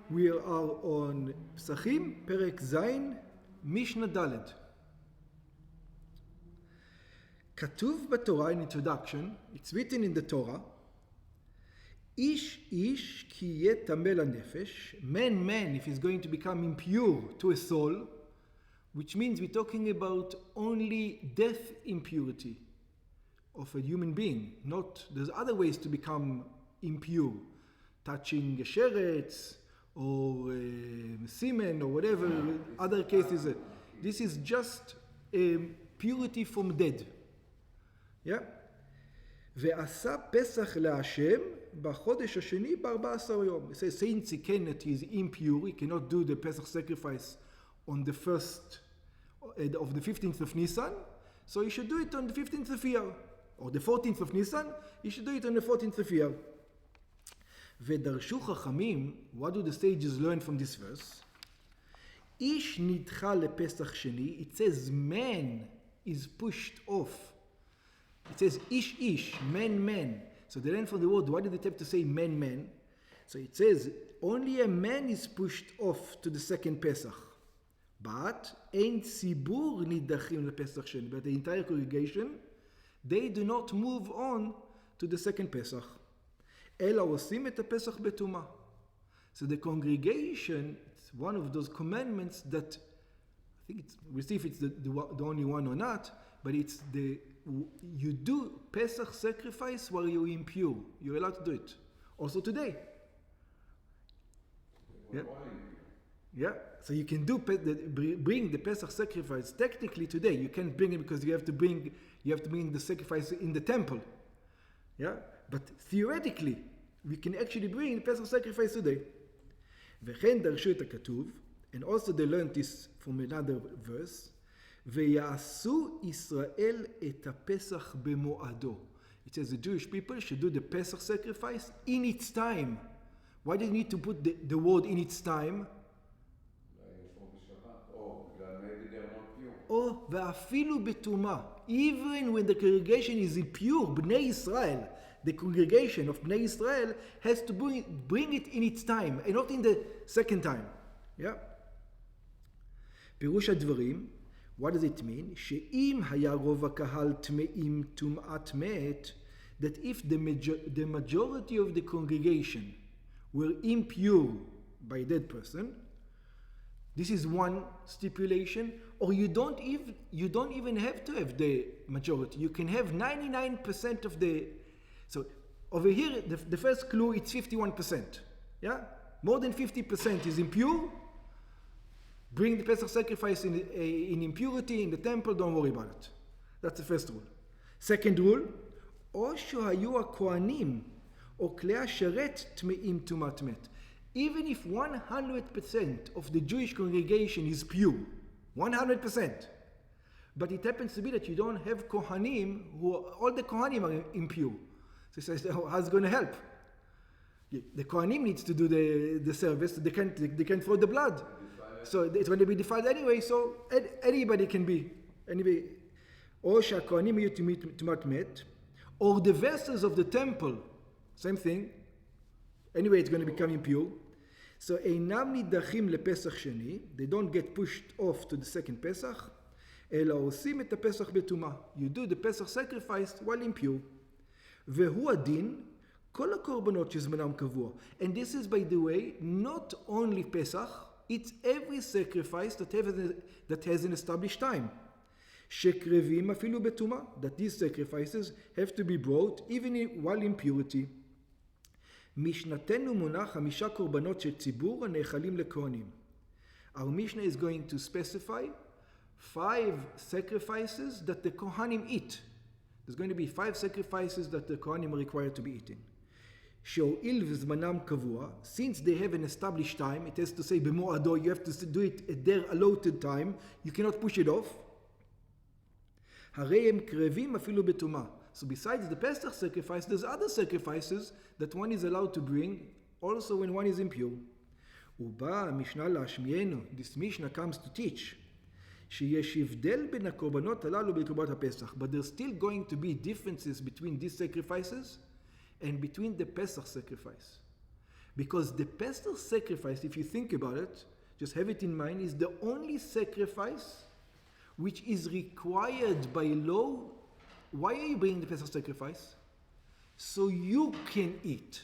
We are on Pesachim, Perek Zayin, Mishnah Daled. Katuv b'Torah in introduction, it's written in the Torah, Ish ish ki yeh tameh lanefesh, man, if he's going to become impure to a soul, which means we're talking about only death impurity of a human being. There's other ways to become impure, touching a sheretz, or semen, or whatever other cases. This is just purity from dead. Yeah? ועשה פסח להשם בחודש השני ב14 יום. It says, since he is impure, he cannot do the Pesach sacrifice on the first of the 15th of Nisan, so he should do it on the 15th of Iyar. Or the 14th of Nisan, he should do it on the 14th of Iyar. ודרשו חכמים, what do the sages learn from this verse? איש נדחה לפסח שני, it says man is pushed off. It says ish, man. So they learn from the word, why did it have to say man? So it says only a man is pushed off to the second Pesach. But ein tzibur nidachim lepesach sheni. But the entire congregation, they do not move on to the second Pesach. אלא עושים את הפסח בטומאה. So the congregation, it's one of those commandments that, I think we'll see if it's the only one or not, but it's you do Pesach sacrifice while you're impure. You're allowed to do it. Also today. Yeah. So you can bring the Pesach sacrifice technically today. You can't bring it because you have to bring the sacrifice in the temple. Yeah. But theoretically, we can actually bring the Pesach sacrifice today. וכן דרשו את הכתוב, and also they learned this from another verse, ויעשו ישראל את הפסח במועדו. It says the Jewish people should do the Pesach sacrifice in its time. Why do you need to put the word in its time? או ואפילו בטומאה. Even when the congregation is impure, בני ישראל, the congregation of Bnei Israel has to bring it in its time, and not in the second time. Yeah? פירוש הדברים, what does it mean? שאם היה רוב הקהל טמאים טומאת מת, that if the majority of the congregation were impure by a dead person, this is one stipulation, or you don't even have to have the majority. You can have 99% of the. So over here, the first clue, it's 51%. Yeah? More than 50% is impure. Bring the Pesach sacrifice in impurity in the temple, don't worry about it. That's the first rule. Second rule, או שהיו הכהנים או כלי השרת טמאים טומאת מת. Even if 100% of the Jewish congregation is pure, 100%, but it happens to be that you don't have kohanim, all the kohanim are impure. So he says, how's it going to help? The kohanim needs to do the service. They can't throw the blood. So it's going to be defiled anyway, so anybody can be. Anyway, or שהכהנים יהיו טומאת מת, or the vessels of the temple, same thing. Anyway, it's going to become impure. So אינם נידחים לפסח שני, they don't get pushed off to the second Pesach, אלא עושים את הפסח בטומאה. You do the Pesach sacrifice while impure. והוא הדין, כל הקורבנות שזמנם קבוע. And this is, by the way, not only Pesach, it's every sacrifice that has an established time. שקרבים אפילו בטומאה, that these sacrifices have to be brought even while in purity. משנתנו מונה 5 קורבנות של ציבור הנאכלים לכהנים. Our Mishnah is going to specify 5 sacrifices that the Kohanim eat. There's going to be 5 sacrifices that the Kohanim are required to be eating. שהואיל וזמנם קבוע, since they have an established time, it has to say במועדו, you have to do it at their allotted time, you cannot push it off. הרי הם קרבים אפילו בטומאה. So besides the Pesach sacrifice, there's other sacrifices that one is allowed to bring, also when one is impure. ובא המשנה להשמיענו, this Mishnah comes to teach, שיש הבדל בין הקורבנות הללו בקורבנות הפסח, but there's still going to be differences between these sacrifices and between the Pesach sacrifice. Because the Pesach sacrifice, if you think about it, just have it in mind, is the only sacrifice which is required by law. Why are you bringing the Pesach sacrifice? So you can eat.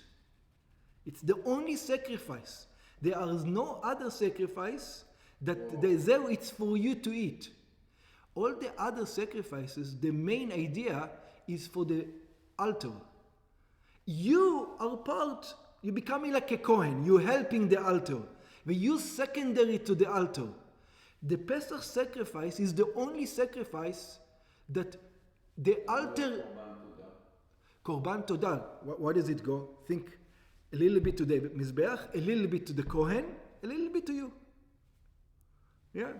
It's the only sacrifice. There is no other sacrifice that it's for you to eat. All the other sacrifices, the main idea is for the altar. You are part, you're becoming like a Kohen, you're helping the altar. But you secondary to the altar. The Pesach sacrifice is the only sacrifice that the altar... Korban Todah. What does it go? Think a little bit to the Mizbeach, a little bit to the Kohen, a little bit to you. Yeah?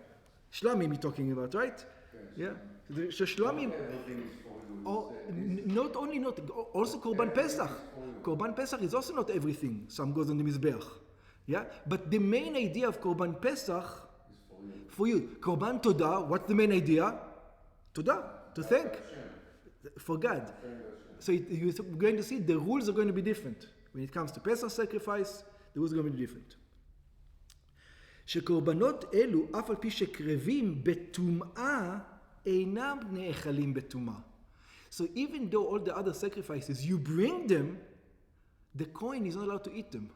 Shlamim we're talking about, right? Yes. Yeah? So Shlamim... also Korban Pesach. Korban Pesach is also not everything. Some goes on the Mizbeach. Yeah? But the main idea of Korban Pesach for you. Korban Todah, what's the main idea? Todah, to thank. For God. So you're going to see the rules are going to be different. When it comes to Pesach sacrifice, the rules are going to be different. שקורבנות אלו, אף על פי שקרבים בטומאה, אינם נאכלים בטומאה. So even though all the other sacrifices, you bring them, the Kohen is not allowed to eat them.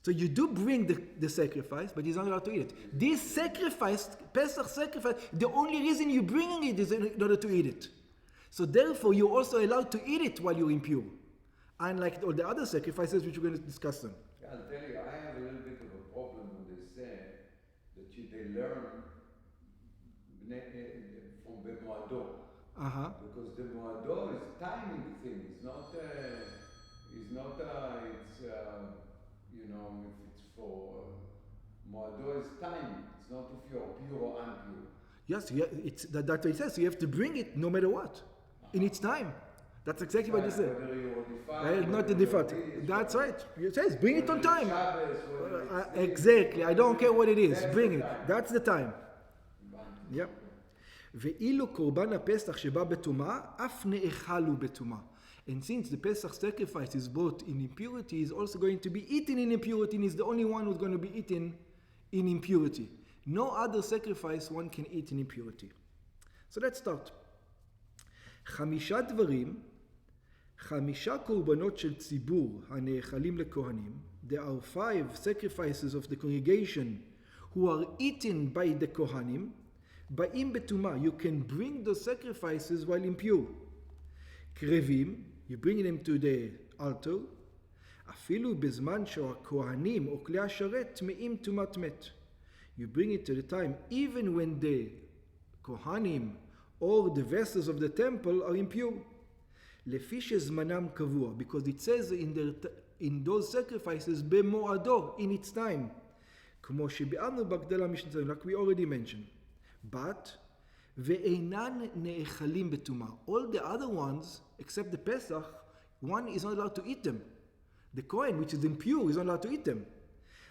So you do bring the sacrifice, but he's not allowed to eat it. This sacrifice, Pesach sacrifice, the only reason you're bringing it is in order to eat it. So therefore, you're also allowed to eat it while you're impure. Unlike all the other sacrifices, which we're going to discuss them. Yeah, I'll tell you, I have a little bit of a problem when they say that they learn from the Moado. Because the Moado is timing thing. It's not, if it's for, Moado is timing. It's not if you're pure or impure. Yes, that's what it says. So you have to bring it no matter what, in its time. That's exactly what you said. Not the default. That's right. It says bring it on time. Exactly. I don't care what it is. Bring it. That's the time. Yep. ואילו קורבן הפסח שבא בטומאה, אף נאכלו בטומאה. And since the Pesach sacrifice is brought in impurity, is also going to be eaten in impurity, and is the only one who's going to be eaten in impurity. No other sacrifice one can eat in impurity. So let's start. 5 דברים, 5 קורבנות של ציבור הנאכלים לכהנים. There are 5 sacrifices of the congregation who are eaten by the kohanim. באים בטומאה, you can bring the sacrifices while impure. קרבים, you bring them to the altar. אפילו בזמן שהכהנים או כלי השרת טמאים טומאת מת. You bring it to the time, even when the kohanim or the vessels of the temple are impure. לפי שזמנם קבוע, because it says in those sacrifices, במועדו, in its time. כמו שביארנו בהקדלה משנה, like we already mentioned. But, ואינן נאכלים בטומאה. All the other ones, except the Pesach, one is not allowed to eat them. The Kohen, which is impure, is not allowed to eat them.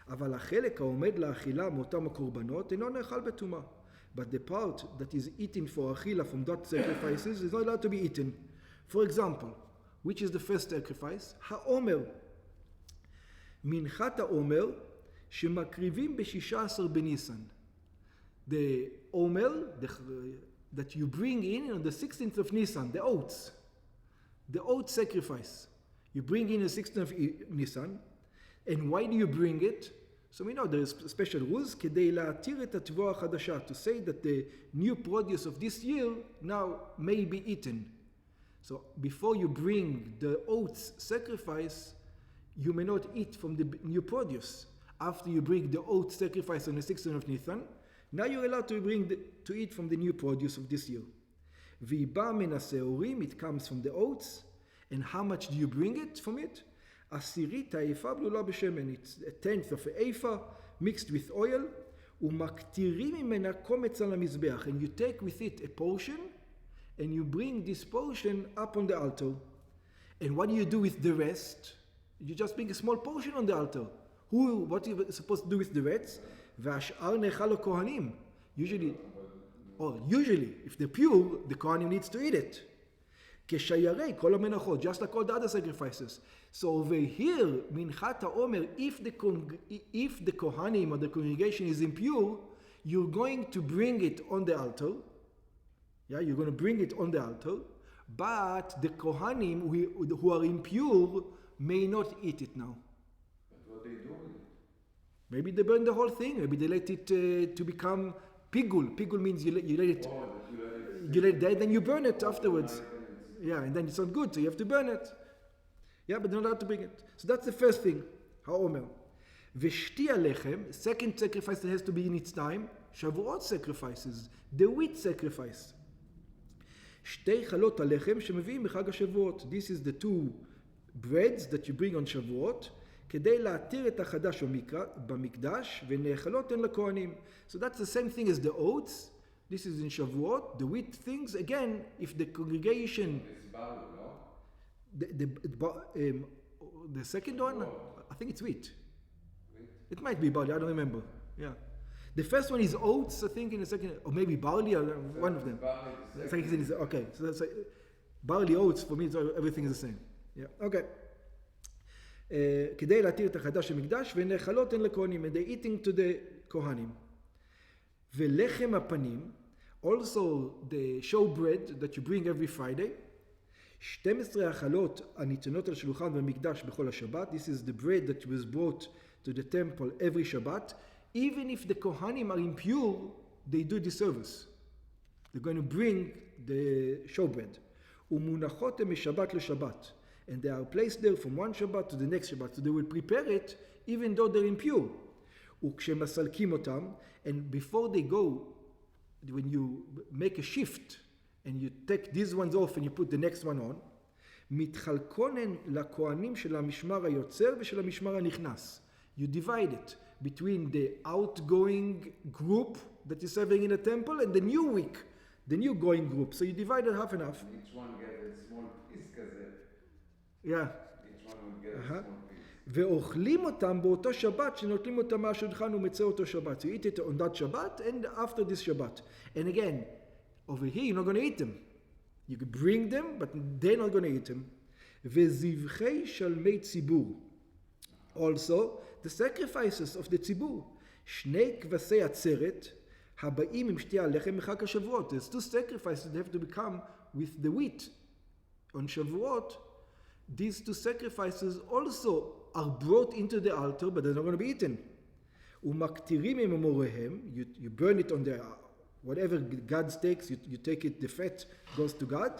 אבל החלק העומד לאכילה מאותם הקורבנות אינו נאכל בטומאה. But the part that is eaten for akhila from that sacrifices is not allowed to be eaten. For example, which is the first sacrifice? Ha'omer. Minchat ha'omer שמקריבים ב-16 בניסן. The omer that you bring in on the 16th of Nisan, the oats. The oat sacrifice. You bring in the 16th of Nisan. And why do you bring it? So we know there is special rules, כדי להתיר את התבואה החדשה, to say that the new produce of this year now may be eaten. So before you bring the oats sacrifice, you may not eat from the new produce. After you bring the oat sacrifice on the 16th of Nisan, now you're allowed to eat from the new produce of this year. ויבא מן השעורים, it comes from the oats. And how much do you bring it from it? עשירית האיפה בלולה בשמן. It's a tenth of an eifa mixed with oil. ומקטירים ממנה קומץ על המזבח. And you take with it a portion, and you bring this portion up on the altar. And what do you do with the rest? You just bring a small portion on the altar. What are you supposed to do with the rest? והשאר נאכל לכהנים. Usually, if they're pure, the kohanim needs to eat it. כשיירי כל המנחות, just like all the other sacrifices. So over here, Minchat HaOmer, if the Kohanim or the congregation is impure, you're going to bring it on the altar. Yeah, you're going to bring it on the altar. But the Kohanim who are impure may not eat it now. But what they do with it? Maybe they burn the whole thing. Maybe they let it to become pigul. Pigul means you let it. Oh, that You let it die, then you burn it afterwards. Yeah, and then it's not good, so you have to burn it. Yeah, but they're not allowed to bring it. So that's the first thing. HaOmer. V'shti alechem, second sacrifice that has to be in its time. Shavuot sacrifices, the wheat sacrifice. Shtei chalot alechem shemeviim b'chag HaShavuot. This is the two breads that you bring on Shavuot. כדי להתיר את החדש במקדש ונאכלות הן לכהנים. So that's the same thing as the oats. This is in Shavuot, the wheat things. Again, if the congregation... It's barley, no? The second one, I think it's wheat. Wheat? It might be barley, I don't remember. Yeah. The first one is oats, I think, in the second, or maybe barley, or one of them. Barley, The second is, okay, so that's barley, oats, for me, everything is the same. Yeah, okay. כדי להתיר את החדש במקדש ונאכלות הן לכהנים, and they eating to the כהנים. ולחם הפנים, also the showbread that you bring every Friday, 12 האכלות הניתנות על שולחן במקדש בכל השבת. This is the bread that was brought to the temple every Shabbat. Even if the Kohanim are impure, they do the service. They're going to bring the showbread. ומונחות הן משבת לשבת. And they are placed there from one Shabbat to the next Shabbat. So they will prepare it even though they're impure. וכשמסלקים אותם, and before they go, when you make a shift, and you take these ones off and you put the next one on, מתחלקון הן לכהנים של המשמר היוצר ושל המשמר הנכנס. You divide it between the outgoing group that is serving in the temple and the new week, the new going group. So you divide it half and half. Each one gets a small piece כזה. Yeah. Each one will get a small piece. ואוכלים אותם באותו שבת שנוטלים אותם מהשולחן ומצא אותו שבת. So you eat it on that Shabbat and after this Shabbat. And again, over here you're not going to eat them. You can bring them, but they're not going to eat them. וזבחי שלמי ציבור. Also, the sacrifices of the ציבור. שני כבשי עצרת הבאים עם שתי הלחם מחג השבועות. There's two sacrifices that have to become with the wheat. On Shavuot, these two sacrifices also are brought into the altar, but they're not going to be eaten. ומקטירים עם אמוריהם, you burn it on the, whatever God takes, you take it, the fat goes to God.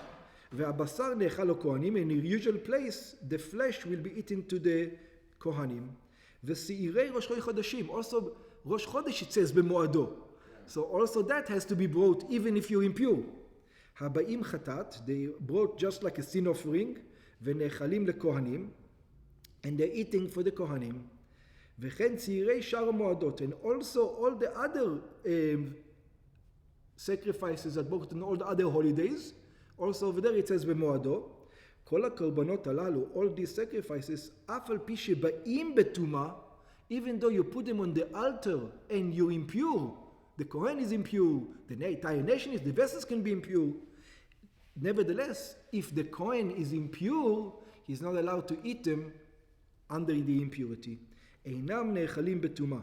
והבשר נאכל לכהנים, in a usual place, the flesh will be eaten to the כהנים. ושעירי ראש חודשים, also ראש חודש it says במועדו. So also that has to be brought even if you're impure. הבאים חטאת, they brought just like a sin offering, ונאכלים לכהנים, and they're eating for the כהנים. וכן צעירי שאר המועדות, and also all the other sacrifices that brought in all the other holidays, also over there it says במועדו, כל הקורבנות הללו, all these sacrifices, אף על פי שבאים בטומאה, even though you put them on the altar and you're impure, the Kohen is impure, the entire nation is, the vessels can be impure. Nevertheless, if the Kohen is impure, he's not allowed to eat them under the impurity. אינם נאכלים בטומאה.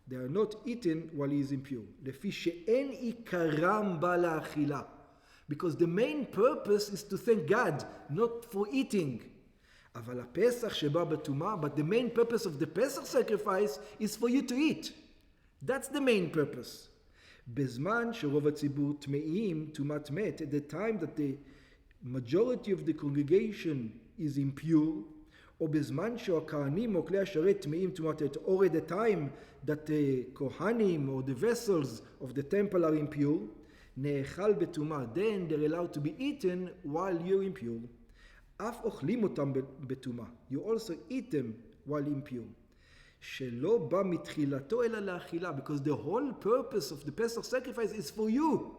They are not eaten while he is impure. לפי שאין עיקרם בא לאכילה. Because the main purpose is to thank God, not for eating. אבל הפסח שבא בטומאה, but the main purpose of the Pesach sacrifice is for you to eat. That's the main purpose. בזמן שרוב הציבור טמאים, טומאת מת, at the time that the majority of the congregation is impure, או בזמן שהכהנים או כלי השרת טמאים טומאת מת, or at the time that the kohanim or the vessels of the temple are impure, נאכל בטומאה, then they're allowed to be eaten while you're impure. אף אוכלים אותם בטומאה, you also eat them while impure. שלא בא מתחילתו אלא לאכילה, because the whole purpose of the Pesach sacrifice is for you.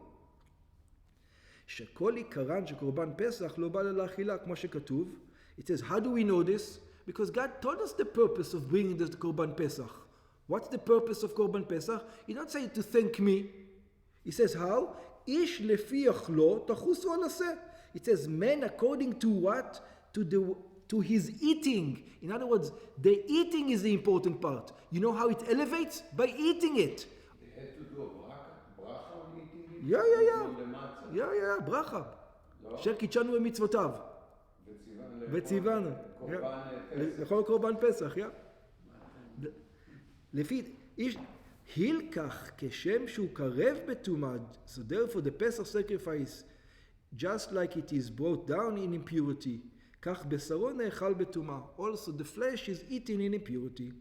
שכל עיקרן של קורבן פסח לא בא לאכילה, כמו שכתוב. It says, how do we know this? Because God told us the purpose of bringing this to Korban Pesach. What's the purpose of Korban Pesach? He not saying to thank me. He says, how? איש לפי אכלו תחוסו על עשה. It says man according to what? To his eating. In other words, the eating is the important part. You know how it elevates? By eating it. They had to do a bracha on eating it? Yeah, bracha. אשר קידשנו במצוותיו. וציוונו. לכל קורבן פסח, לפי, הילקח כשם שהוא קרב בטומאה, so therefore the Pesach sacrifice, just like it is brought down in impurity, כך בשרו נאכל בטומאה. Also the flesh is eaten in impurity.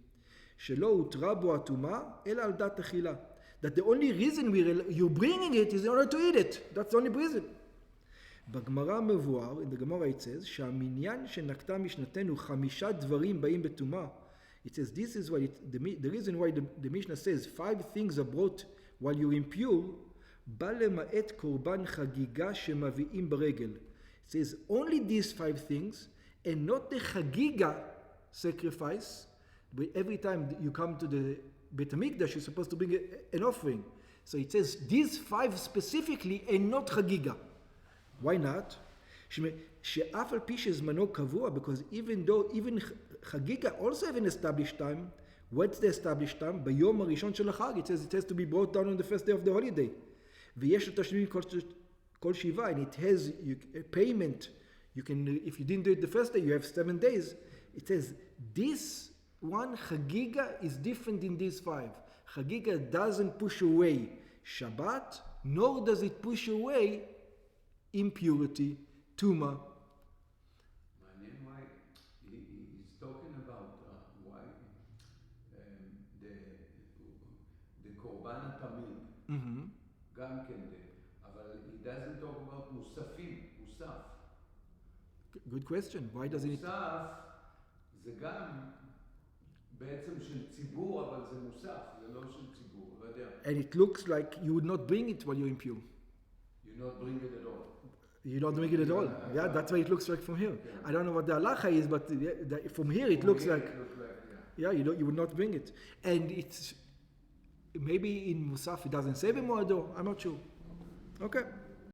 שלא הותרה בו הטומאה, אלא על דת אכילה. That the only reason you're bringing it is in order to eat it. That's the only reason. בגמרא מבואר, in the Gemara it says, שהמניין שנקטה משנתנו 5 דברים באים בטומאה. It says this is why the reason why the Mishnah says 5 things are brought while you're impure, בא למעט קורבן חגיגה שמביאים ברגל. It says only these 5 things and not the chagiga sacrifice. But every time you come to the Beit HaMikdash, you're supposed to bring an offering. So it says these 5 specifically and not chagiga. Why not? שאף על פי שזמנו קבוע, because even חגיגה also have an established time. What's the established time? ביום הראשון של החג. It says it has to be brought down on the first day of the holiday. ויש לתשלומים כל שבעה, and it has a payment. You can, if you didn't do it the first day, you have 7 days. It says this one chagiga is different in these 5. Chagiga doesn't push away Shabbat, nor does it push away impurity, tuma. Why he's talking about why the korban tamid, גם כן אבל he doesn't talk about מוספים, מוסף. Good question. Why doesn't it? מוסף זה גם בעצם של ציבור, אבל זה מוסף, זה לא של ציבור, לא יודע. And it looks like you would not bring it while you're impure. You not bring it at all. You don't bring it at all. Yeah, that's why it looks like from here. Yeah. I don't know what the halacha is, but from here it looks like. Yeah, you would not bring it. And it's maybe in Musaf it doesn't say b'moado. I'm not sure. Okay.